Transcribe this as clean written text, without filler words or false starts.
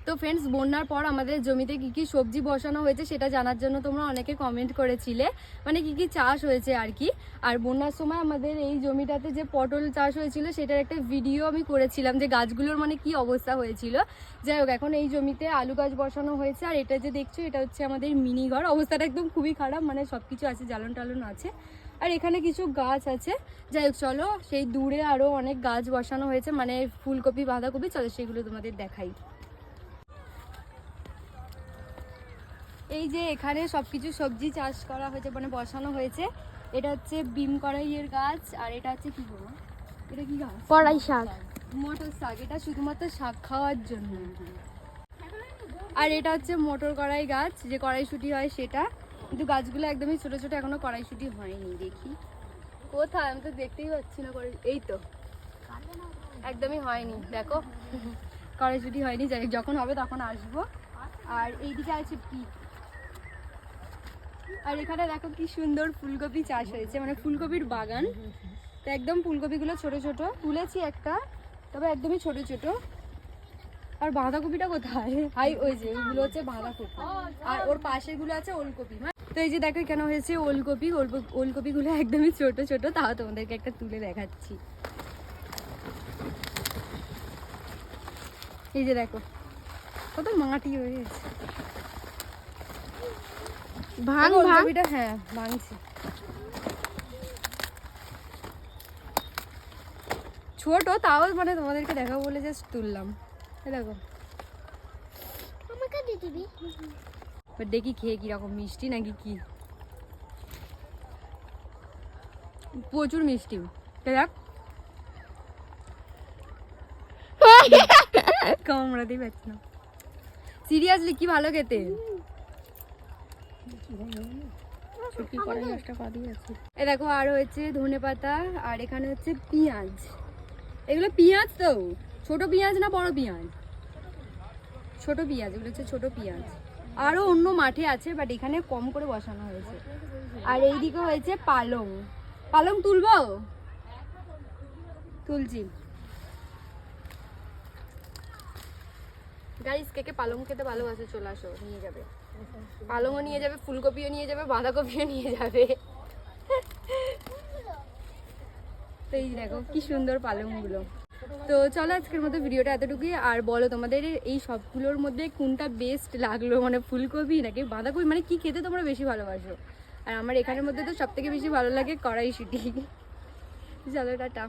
তো ফ্রেন্ডস, বন্যার পর আমাদের জমিতে কি কি সবজি বসানো হয়েছে সেটা জানার জন্য তোমরা অনেকে কমেন্ট করেছিলে, মানে কি কি চাষ হয়েছে আর কি। আর বন্যার সময় আমাদের এই জমিটাতে যে পটল চাষ হয়েছিল সেটার একটা ভিডিও আমি করেছিলাম, যে গাছগুলোর মানে কি অবস্থা হয়েছিল। যাই হোক, এখন এই জমিতে আলু গাছ বসানো হয়েছে। আর এটা যে দেখছো, এটা হচ্ছে আমাদের মিনি ঘর। অবস্থাটা একদম খুবই খারাপ, মানে সব কিছু আছে, জ্বালন টালন আছে। আর এখানে কিছু গাছ আছে। যাই হোক, চলো সেই দূরে আরও অনেক গাছ বসানো হয়েছে, মানে ফুলকপি বাঁধাকপি, চলো সেগুলো তোমাদের দেখাই। এই যে এখানে সবকিছু সবজি চাষ করা হয়েছে, মানে বসানো হয়েছে। এটা হচ্ছে বিম কড়াইয়ের গাছ, আর এটা হচ্ছে কি বলবো, এটা কি গাছ? কড়াই শাক, মটর শাক। এটা শুধুমাত্র শাক খাওয়ার জন্য। আর এটা হচ্ছে মটর কড়াই গাছ, যে কড়াইশুঁটি হয় সেটা। কিন্তু গাছগুলো একদমই ছোট ছোট, এখনো কড়াইশুঁটি হয়নি। দেখি কোথায়, আমি তো দেখতেই পাচ্ছি না। এই তো, একদমই হয়নি, দেখো কড়াইশুঁটি হয়নি। যাই হোক, যখন হবে তখন আসবো। আর এইদিকে আছে পিক। আর এখানে দেখো কি সুন্দর ফুলকপি চাষ হয়েছে, মানে ফুলকপির বাগান। তো একদম ফুলকপিগুলো ছোট ছোট তুলেছি একটা, তবে একদমই ছোট ছোট। আর বাঁধাকপিটা কোথায়? হাই, ওই যে ওইগুলো হচ্ছে বাঁধাকপি, আর ওর পাশেগুলো আছে ওলকপি। তো এই যে দেখো কেন হয়েছে ওলকপি। ওলকপিগুলো একদমই ছোট ছোট, তাও তোমাদেরকে একটা তুলে দেখাচ্ছি। এই যে দেখো কত মাটি হয়েছে। ওলকপিটা হ্যাঁ ভাঙছি। ছোট, তাও মানে তোমাদেরকে দেখাবো বলে জাস্ট তুললাম। দেখো, আমাকে দিয়ে দিবি। দেখি খেয়ে কিরকম, মিষ্টি নাকি কি। প্রচুর মিষ্টি, দেখ কামড়াতেই পারছি না। সিরিয়াসলি কি ভালো খেতে। এই দেখো, আর হয়েছে ধনেপাতা, আর এখানে হচ্ছে পেঁয়াজ। এগুলো পেঁয়াজ তো, ছোট পেঁয়াজ না বড় পেঁয়াজ? ছোট পেঁয়াজ, এগুলো হচ্ছে ছোট পেঁয়াজ। আরও অন্য মাঠে আছে, বাট এখানে কম করে বসানো হয়েছে। আর এইদিকে হয়েছে পালং। পালং তুলবো, তুলছি। গাইস, কে কে পালং খেতে ভালোবাসে চলে আসো, নিয়ে যাবে। পালংও নিয়ে যাবে, ফুলকপিও নিয়ে যাবে, বাঁধাকপিও নিয়ে যাবে। তো এই দেখো কি সুন্দর পালংগুলো। তো চলো আজকের মতো ভিডিওটা এতটুকুই। আর বলো তোমাদের এই সবগুলোর মধ্যে কোনটা বেস্ট লাগলো, মানে ফুলকপি নাকি বাঁধাকপি, মানে কি খেতে তোমরা বেশি ভালোবাসো। আর আমার এখানের মধ্যে তো সব থেকে বেশি ভালো লাগে কড়াইশুঁটি। চলো টাটা।